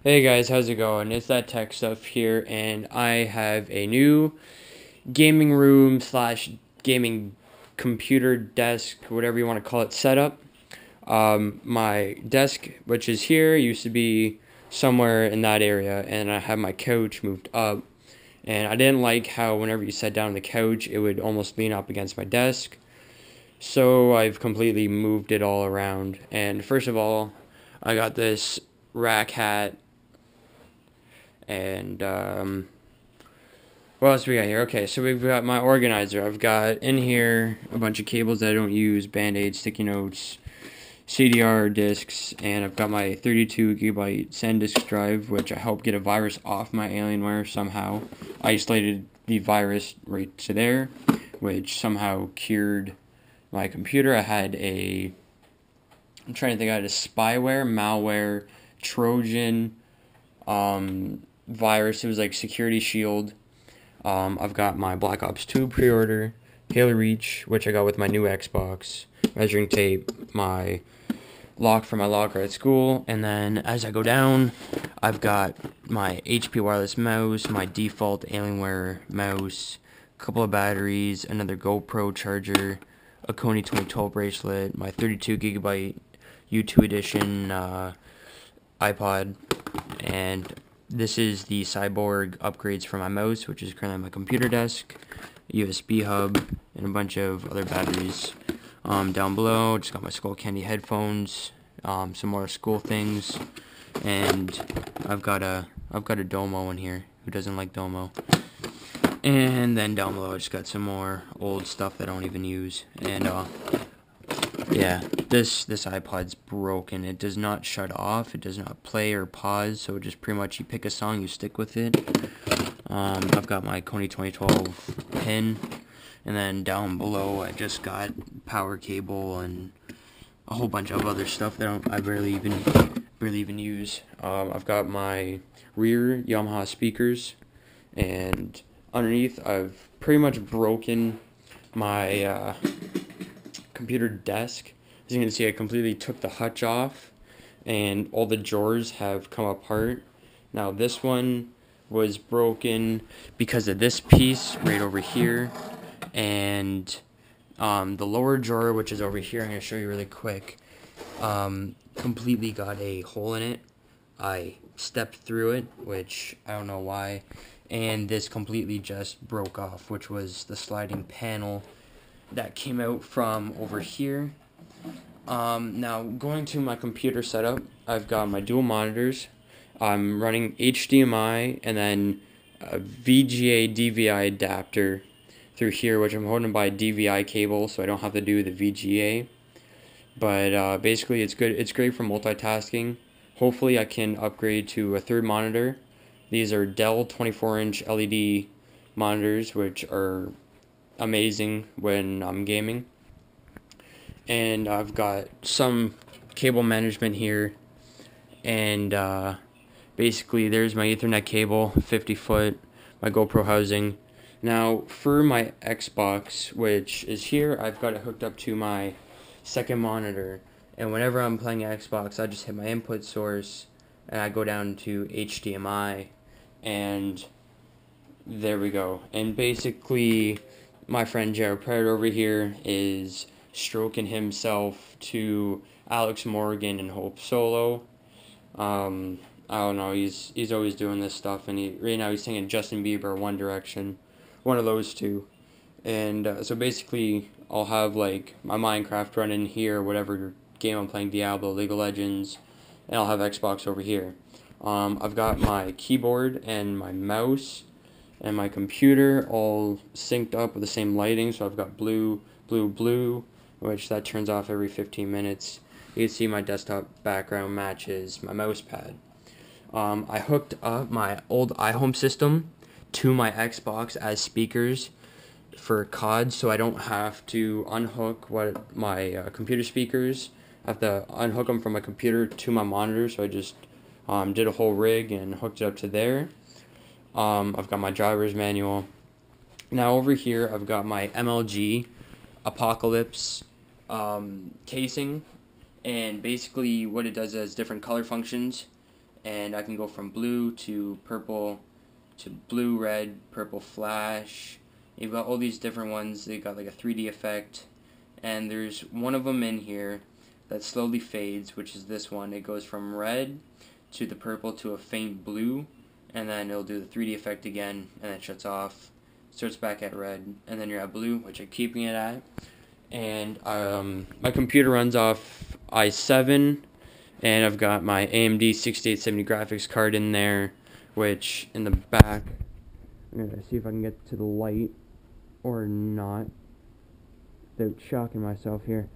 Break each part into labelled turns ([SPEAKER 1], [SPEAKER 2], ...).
[SPEAKER 1] Hey guys, how's it going? It's that tech stuff here, and I have a new gaming room slash gaming computer desk, whatever you want to call it, setup. My desk, which is here, used to be somewhere in that area, and I have my couch moved up. And I didn't like how whenever you sat down on the couch, it would almost lean up against my desk. So I've completely moved it all around. And first of all, I got this rack hat and what else we got here? Okay, so we've got my organizer. I've got in here a bunch of cables that I don't use, band-aids, sticky notes, CDR discs, and I've got my 32 gigabyte SanDisk drive, which I helped get a virus off my Alienware somehow. Isolated the virus right to there, which somehow cured my computer. I'm trying to think, I had a spyware, malware, Trojan, virus. It was like Security Shield. I've got my Black Ops 2 pre-order, Halo Reach, which I got with my new Xbox, measuring tape, my lock for my locker at school, and then as I go down, I've got my HP wireless mouse, my default Alienware mouse, a couple of batteries, another GoPro charger, a Kony 2012 bracelet, my 32 gigabyte U2 edition iPod, and this is the Cyborg upgrades for my mouse, which is currently on my computer desk, USB hub, and a bunch of other batteries. Down below, just got my Skull Candy headphones, some more school things, and I've got a Domo in here. Who doesn't like Domo? And then down below, I just got some more old stuff that I don't even use. And yeah, this iPod's broken. It does not shut off. It does not play or pause. So just pretty much you pick a song, you stick with it. I've got my Kony 2012 pin, and then down below I just got power cable and a whole bunch of other stuff that I barely even use. I've got my rear Yamaha speakers, and underneath I've pretty much broken my computer desk. As you can see, I completely took the hutch off, and all the drawers have come apart. Now this one was broken because of this piece right over here, and the lower drawer, which is over here, I'm going to show you really quick, completely got a hole in it. I stepped through it, which I don't know why, and this completely just broke off, which was the sliding panel that came out from over here. Now, going to my computer setup, I've got my dual monitors. I'm running HDMI and then a VGA DVI adapter through here, which I'm holding by a DVI cable, so I don't have to do the VGA. But basically, it's good. It's great for multitasking. Hopefully, I can upgrade to a third monitor. These are Dell 24-inch LED monitors, which are amazing when I'm gaming. And I've got some cable management here, and basically there's my Ethernet cable, 50 foot, my GoPro housing. Now for my Xbox, which is here, I've got it hooked up to my second monitor, and whenever I'm playing Xbox, I just hit my input source and I go down to HDMI, and there we go. And basically my friend Jared Predator over here is stroking himself to Alex Morgan and Hope Solo. I don't know, he's always doing this stuff, and right now he's singing Justin Bieber, One Direction, one of those two. And so basically I'll have like my Minecraft running here, whatever game I'm playing, Diablo, League of Legends, and I'll have Xbox over here. I've got my keyboard and my mouse and my computer all synced up with the same lighting, so I've got blue, blue, blue, which that turns off every 15 minutes. You can see my desktop background matches my mouse pad. I hooked up my old iHome system to my Xbox as speakers for COD, so I don't have to unhook my computer speakers. I have to unhook them from my computer to my monitor, so I just did a whole rig and hooked it up to there. I've got my driver's manual. Now over here I've got my MLG Apocalypse casing, and basically what it does is different color functions, and I can go from blue to purple to blue, red, purple flash. You've got all these different ones. They got like a 3D effect, and there's one of them in here that slowly fades, which is this one. It goes from red to the purple to a faint blue, and then it'll do the 3D effect again, and then it shuts off, starts back at red, and then you're at blue, which I'm keeping it at. And my computer runs off i7, and I've got my AMD 6870 graphics card in there, which in the back, I'm going to see if I can get to the light or not without shocking myself here.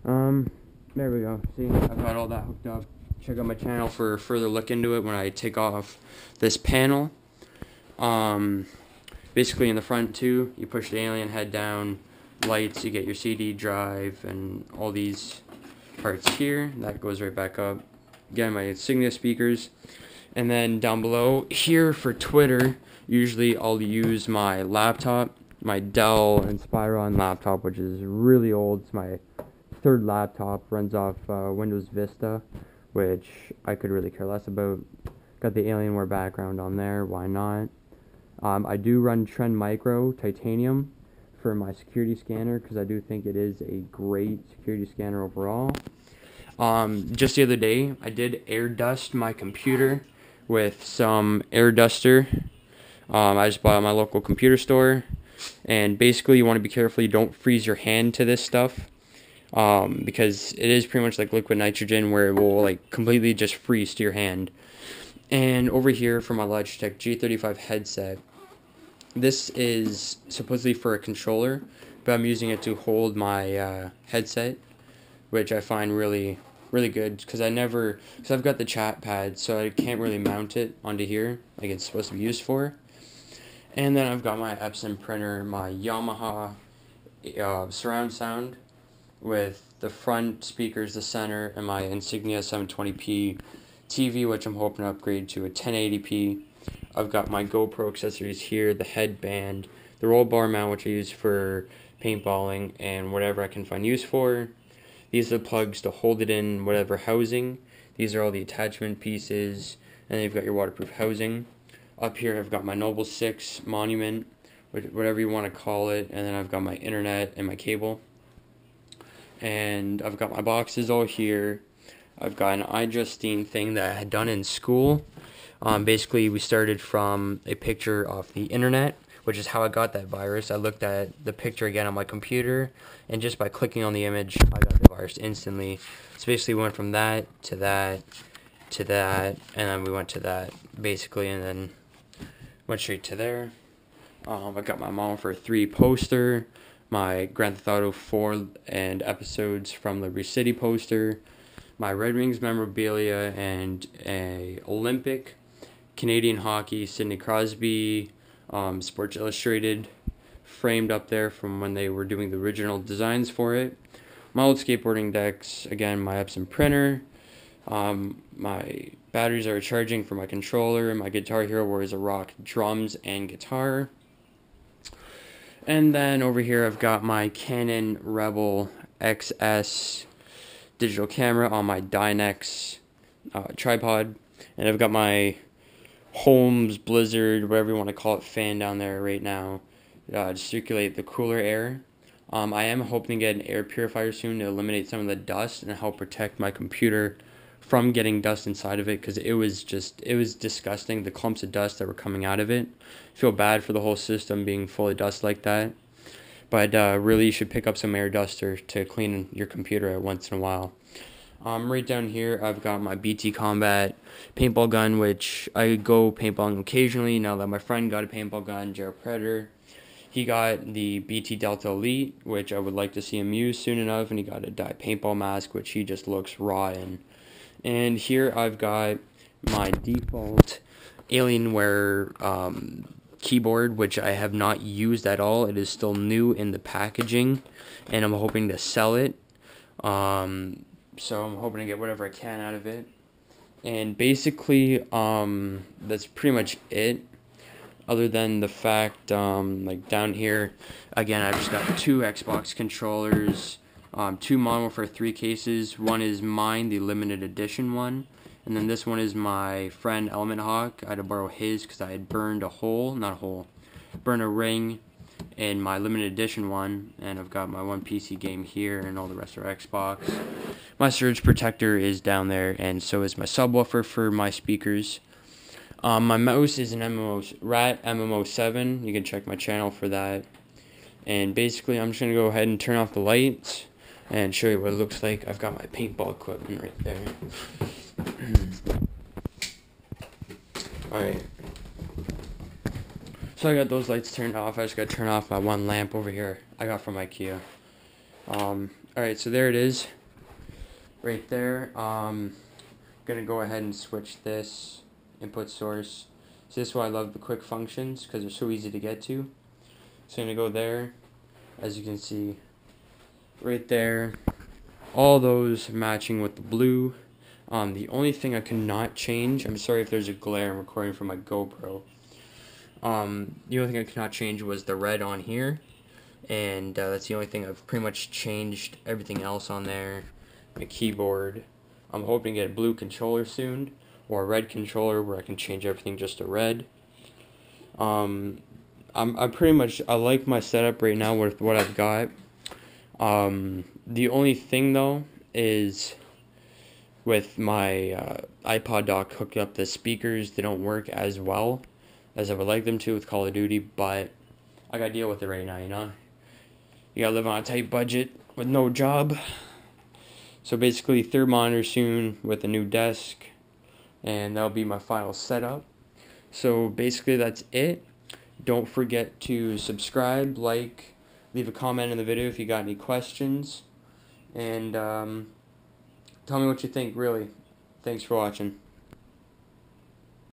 [SPEAKER 1] There we go. See, I've got all that hooked up. Check out my channel for a further look into it when I take off this panel. Basically in the front too, you push the alien head down, lights, you get your CD drive and all these parts here. That goes right back up. Again, my Insignia speakers. And then down below here for Twitter, usually I'll use my laptop, my Dell Inspiron laptop, which is really old. It's my third laptop, runs off Windows Vista, which I could really care less about. Got the Alienware background on there, why not? I do run Trend Micro Titanium for my security scanner because I do think it is a great security scanner overall. Just the other day, I did air dust my computer with some air duster. I just bought it at my local computer store, and basically you want to be careful you don't freeze your hand to this stuff, because it is pretty much like liquid nitrogen where it will like completely just freeze to your hand. And over here for my Logitech G35 headset, this is supposedly for a controller, but I'm using it to hold my headset, which I find really good because I've got the chat pad, so I can't really mount it onto here like it's supposed to be used for. And then I've got my Epson printer, my Yamaha surround sound with the front speakers, the center, and my Insignia 720p TV, which I'm hoping to upgrade to a 1080p. I've got my GoPro accessories here, the headband, the roll bar mount, which I use for paintballing and whatever I can find use for. These are the plugs to hold it in whatever housing. These are all the attachment pieces, and then you've got your waterproof housing. Up here I've got my Noble 6 Monument, whatever you want to call it, and then I've got my internet and my cable. And I've got my boxes all here. I've got an iJustine thing that I had done in school. Basically, we started from a picture off the internet, which is how I got that virus. I looked at the picture again on my computer, and just by clicking on the image, I got the virus instantly. So basically, we went from that to that to that, and then we went to that, basically, and then went straight to there. I got my Mom for 3 poster, my Grand Theft Auto 4 and episodes from Liberty City poster, my Red Wings memorabilia, and a Olympic, Canadian hockey, Sidney Crosby, Sports Illustrated, framed up there from when they were doing the original designs for it. My old skateboarding decks, again, my Epson printer, my batteries are charging for my controller, my Guitar Hero where is a rock drums and guitar. And then over here I've got my Canon Rebel XS digital camera on my Dynex tripod, and I've got my Holmes Blizzard, whatever you want to call it, fan down there right now to circulate the cooler air. I am hoping to get an air purifier soon to eliminate some of the dust and help protect my computer from getting dust inside of it, because it was disgusting, the clumps of dust that were coming out of it. I feel bad for the whole system being full of dust like that, but really you should pick up some air duster to clean your computer once in a while. Right down here I've got my BT Combat paintball gun, which I go paintballing occasionally now that my friend got a paintball gun, Jared Predator. He got the BT Delta Elite, which I would like to see him use soon enough, and he got a dye paintball mask, which he just looks raw in. And here I've got my default Alienware keyboard, which I have not used at all. It is still new in the packaging, and I'm hoping to sell it. So I'm hoping to get whatever I can out of it. And basically, that's pretty much it. Other than the fact, like down here, again, I've just got 2 Xbox controllers, 2 Modern Warfare 3 cases. One is mine, the limited edition one, And then this one is my friend Element Hawk. I had to borrow his because I had burned burned a ring in my limited edition one, and I've got my one PC game here and all the rest are Xbox. My surge protector is down there, and so is my subwoofer for my speakers. My mouse is an Rat MMO7. You can check my channel for that. And basically, I'm just going to go ahead and turn off the lights and show you what it looks like. I've got my paintball equipment right there. Alright. So I got those lights turned off. I just got to turn off my one lamp over here I got from IKEA. Alright, so there it is. Right there. Gonna go ahead and switch this input source. So this is why I love the quick functions, because they're so easy to get to. So I'm gonna go there. As you can see, right there. All those matching with the blue. The only thing I cannot change, I'm sorry if there's a glare, I'm recording from my GoPro. The only thing I cannot change was the red on here, and that's the only thing I've pretty much changed. Everything else on there, my keyboard. I'm hoping to get a blue controller soon, or a red controller where I can change everything just to red. I'm pretty much, I like my setup right now with what I've got. The only thing though is with my iPod dock hooked up, the speakers, they don't work as well as I would like them to with Call of Duty, but I gotta deal with it right now, you know? You gotta live on a tight budget with no job. So basically, third monitor soon with a new desk, and that'll be my final setup. So basically that's it. Don't forget to subscribe, like, leave a comment in the video if you got any questions, and tell me what you think, really. Thanks for watching.